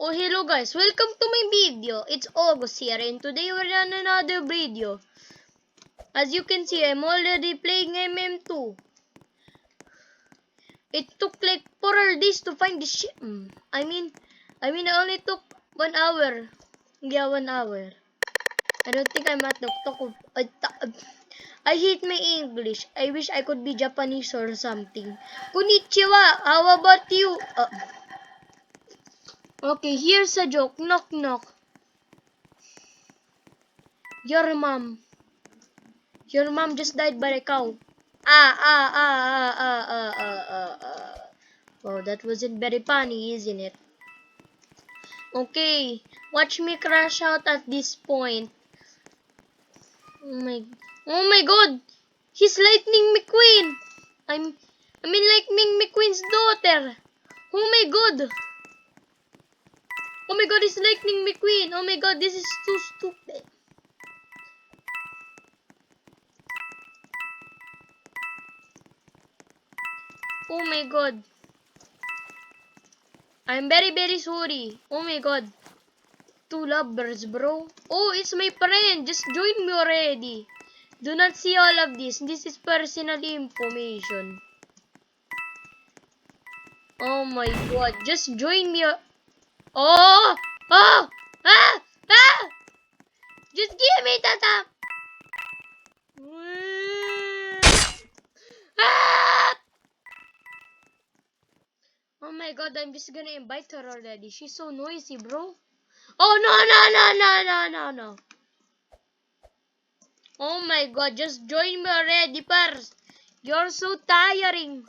Oh, hello guys, welcome to my video. It's August here and today we're on another video. As you can see, I'm already playing MM2. It took like 4 days to find this shit. I mean, it only took 1 hour. Yeah, 1 hour. I don't think I'm at the talk of... I hate my English. I wish I could be Japanese or something. Konnichiwa, how about you? Okay, here's a joke. Knock knock. Your mom. Your mom just died by a cow. Oh, that wasn't very funny, isn't it? Okay, watch me crash out at this point. Oh my god! He's Lightning McQueen! I mean Lightning McQueen's daughter! Oh my god! Oh my god, it's Lightning McQueen! Oh my god, this is too stupid. Oh my god. I'm very sorry. Oh my god. 2 lovers, bro. Oh, it's my friend. Just join me already. Do not see all of this. This is personal information. Oh my god. Just join me. Oh! Oh! Ah! Ah! Just give me that up. Ah! Oh my god, I'm just gonna invite her already. She's so noisy, bro. Oh no. Oh my god, just join me already first. You're so tiring.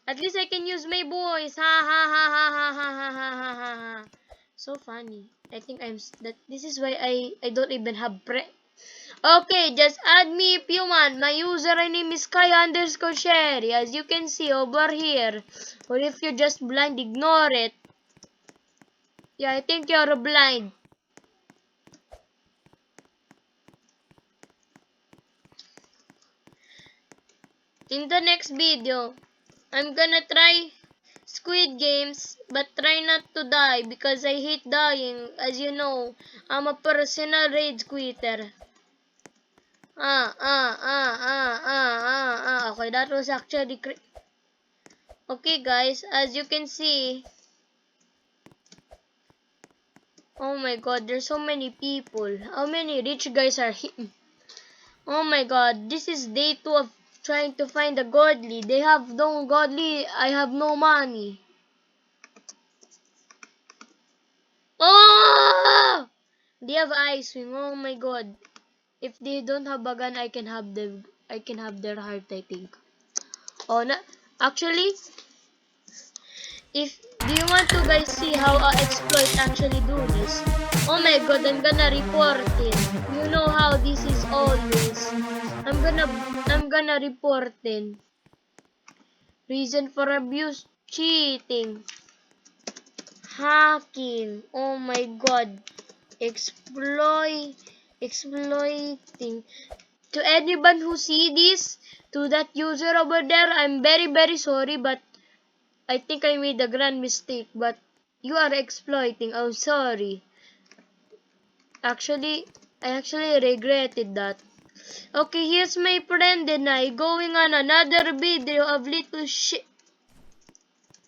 At least I can use my voice. Ha ha ha ha ha ha ha ha ha ha ha. So funny. I think this is why I don't even have Okay, just add me if you want. My username is Kai_Sherry. As you can see over here. Or if you're just blind, ignore it. Yeah, I think you're blind. In the next video, I'm gonna try Squid Games, but try not to die because I hate dying. As you know, I'm a personal rage quitter. Okay, that was actually okay, guys. As you can see, oh my god, there's so many people. How many rich guys are here? Oh my god, this is day 2 of trying to find a godly. They have no godly. I have no money. Oh! They have ice wing. Oh my god. If they don't have a gun, I can have them. I can have their heart, I think. Oh, no. Actually, if do you want to guys see how exploit actually do this? Oh my god, I'm gonna report it. You know how this is always. I'm gonna report it. Reason for abuse, cheating, hacking. Oh my god. Exploiting. To anyone who see this, to that user over there, I'm very sorry, but I think I made a grand mistake, but you are exploiting. I'm sorry. Actually, I actually regretted that. Okay, here's my friend and I going on another video of little shit.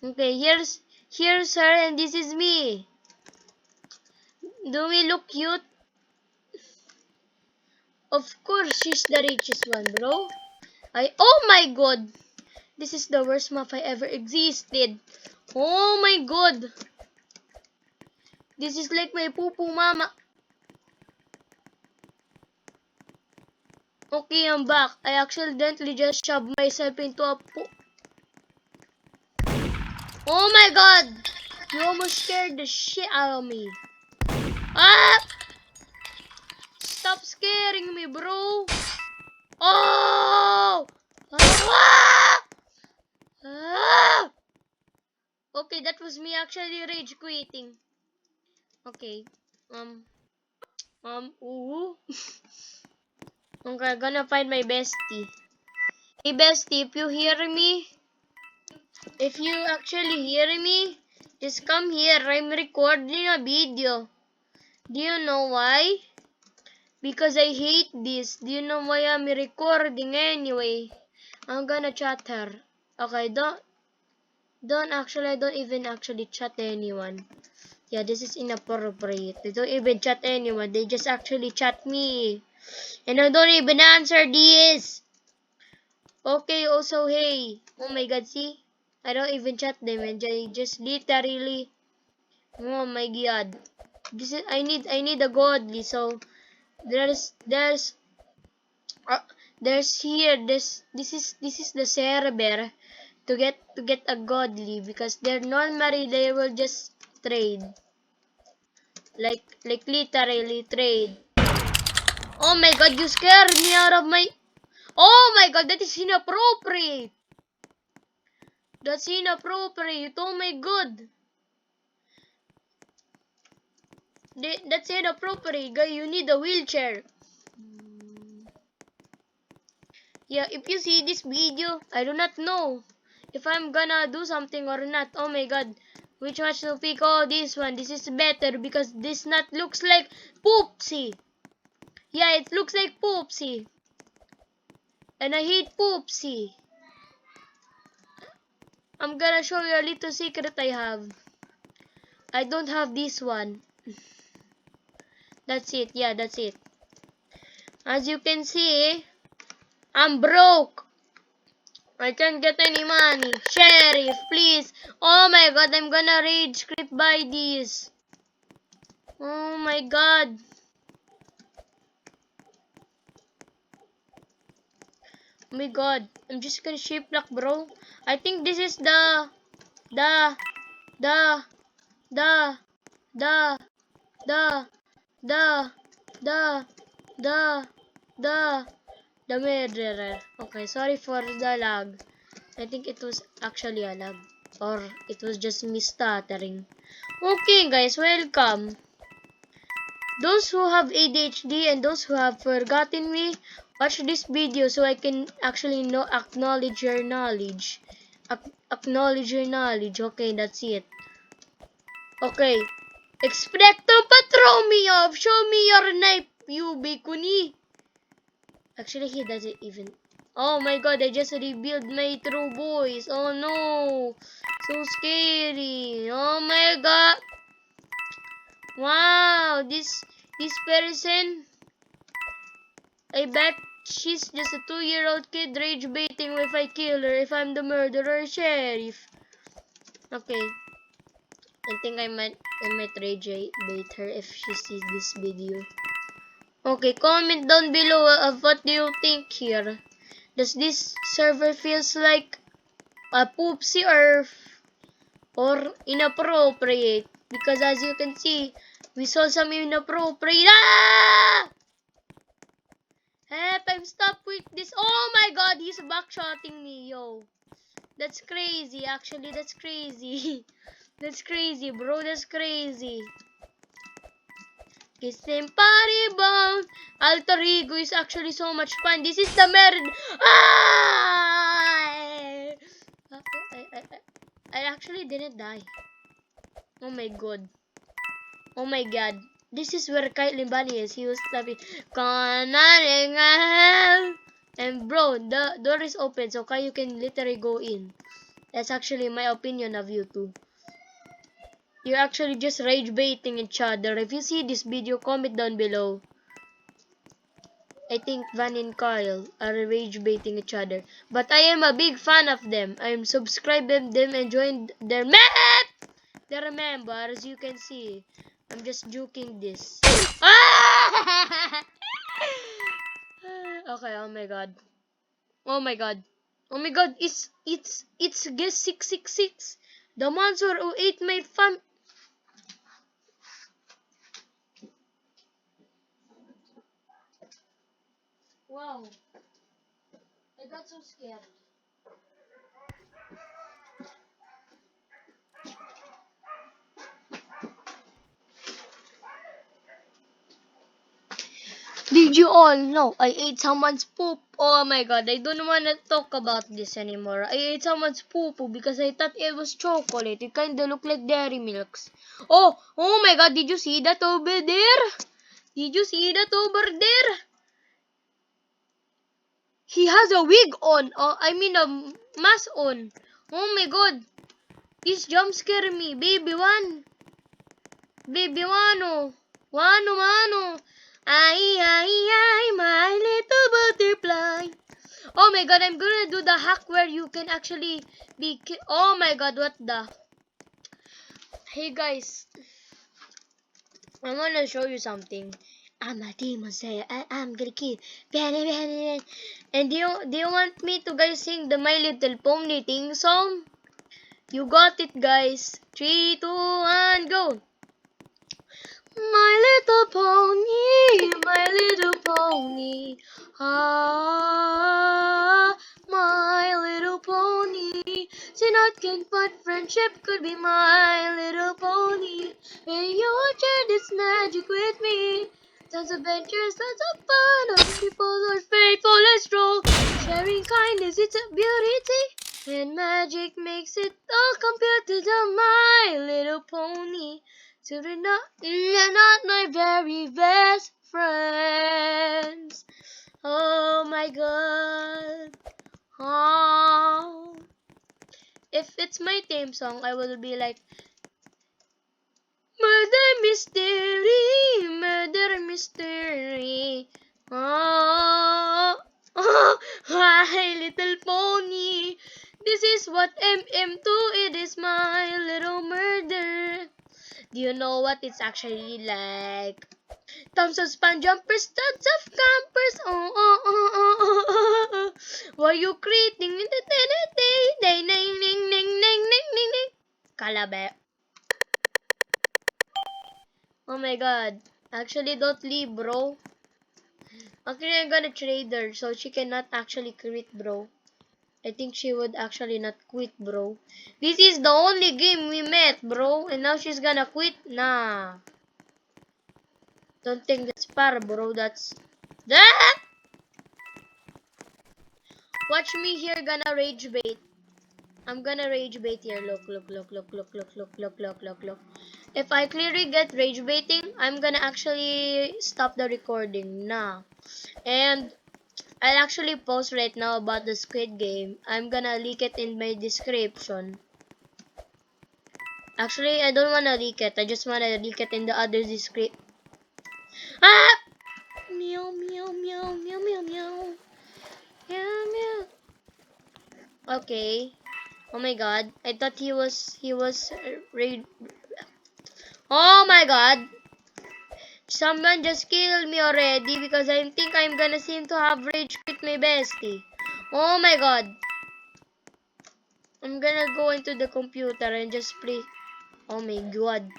Okay, here's her and this is me. Do we look cute? Of course, she's the richest one, bro. Oh my god. This is the worst map I ever existed. Oh my god. This is like my poo-poo mama. Okay, I'm back. I accidentally just shoved myself into a poo. Oh my god. You almost scared the shit out of me. Ah! Stop scaring me, bro. Oh! Ah! Ah! Okay, that was me actually rage quitting. Okay. Ooh. Okay, I'm gonna find my bestie. Hey bestie, if you actually hear me, Just come here. I'm recording a video. Do you know why? Because I hate this. Do you know why I'm recording anyway? I'm gonna chat her. Okay, I don't even actually chat anyone. Yeah, this is inappropriate. They don't even chat anyone. They just actually chat me. And I don't even answer this. Okay, also, hey. Oh my god, see? I don't even chat them and I just literally. Oh my god. I need a godly, so there's uh, this is the server to get a godly because they will just trade like literally trade. Oh my god, you scared me out of my. Oh my god, that is inappropriate. That's inappropriate. Oh my god, that's inappropriate. Guy, you need a wheelchair. Yeah, if you see this video, I do not know if I'm gonna do something or not. Oh my god. Which one to pick? Oh, this one. This is better because this nut looks like Poopsie. Yeah, it looks like Poopsie. And I hate Poopsie. I'm gonna show you a little secret I have. I don't have this one. That's it. Yeah, that's it. As you can see, I'm broke. I can't get any money. Sheriff, please. Oh my god, I'm gonna rage script by this. Oh my god. Oh my god. I'm just gonna shiplock, bro. I think this is the, the, the, the, the, the, the, the, the murderer. Okay, sorry for the lag. I think it was actually a lag. Or it was just me stuttering. Okay, guys, welcome. Those who have ADHD and those who have forgotten me, watch this video so I can actually acknowledge your knowledge. Acknowledge your knowledge. Okay, that's it. Okay. Expecto Patronio, show me your knife, you bikuni. Actually, he doesn't even. Oh my god, I just revealed my true voice. Oh no. So scary. Oh my god. Wow, this person, I bet she's just a 2-year-old kid rage baiting if I kill her if I'm the murderer, sheriff. Okay, I might rage bait her if she sees this video. Okay, comment down below of what do you think here. Does this server feels like a poopsie or inappropriate? Because as you can see, we saw some inappropriate. Ah! Hey, I'm stop with this. Oh my god, he's backshotting me, yo. That's crazy, actually, that's crazy. That's crazy, bro, that's crazy. Kissing party bound. Alter Ego is actually so much fun. This is the merit. Ah! I actually didn't die. Oh my god. Oh my god. This is where Kyle Limbani is. He was tapping. And bro, the door is open, so you can literally go in. That's actually my opinion of you two. You're actually just rage baiting each other. If you see this video, comment down below. I think Van and Kyle are rage baiting each other. But I am a big fan of them. I am subscribing them and joined their map. Their member, as you can see. I'm just joking this. Ah! Okay, oh my god. Oh my god. Oh my god, it's guess 666. The monster who ate my fam. Wow. I got so scared. Did you all know I ate someone's poop? Oh my god, I don't want to talk about this anymore. I ate someone's poop because I thought it was chocolate. It kind of looked like dairy milks. Oh my god, did you see that over there? Did you see that over there? He has a wig on. I mean a mask on. Oh my god. He's jump scaring me. Baby one. Baby wano. Wano. Ay, my little butterfly. Oh my god, I'm gonna do the hack where you can actually be oh my god, what the? Hey guys, I wanna show you something. I'm a demon slayer. I'm gonna kill. And do you want me to guys sing the My Little Pony theme song? You got it, guys. 3, 2, 1, go. My little pony, my little pony. Ah, my little pony. Say not can but friendship could be my little pony. May you share this magic with me. Tons of adventures, tons of fun. Of people who are faithful and strong. Sharing kindness, it's a beauty. And magic makes it all compared to My Little Pony. So they're not my very best friends. Oh my god. Oh. If it's my theme song, I will be like, Murder mystery, murder mystery. Oh, my little pony. This is what MM2, it is my little murder. Do you know what it's actually like? Tons of span jumpers, tons of campers. Oh. Were you creating? Kalabe. Oh my god. Actually, don't leave, bro. Actually, I'm gonna trade her so she cannot actually quit, bro. I think she would actually not quit, bro. This is the only game we met, bro. And now she's gonna quit? Nah. Don't think that's fair, bro. That's... Ah! Watch me here gonna rage bait. I'm gonna rage bait here. Look. If I clearly get rage baiting, I'm gonna actually stop the recording now. And I'll actually post right now about the Squid Game. I'm gonna leak it in my description. Actually, I don't wanna leak it. I just wanna leak it in the other description. Ah! Meow. Okay. Oh my god. I thought he was oh my god. Someone just killed me already because I think I'm gonna seem to have rage quit my bestie. Oh my god. I'm gonna go into the computer and just play. Oh my god.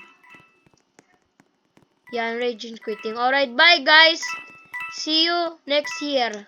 Yeah, I'm raging quitting. Alright, bye guys. See you next year.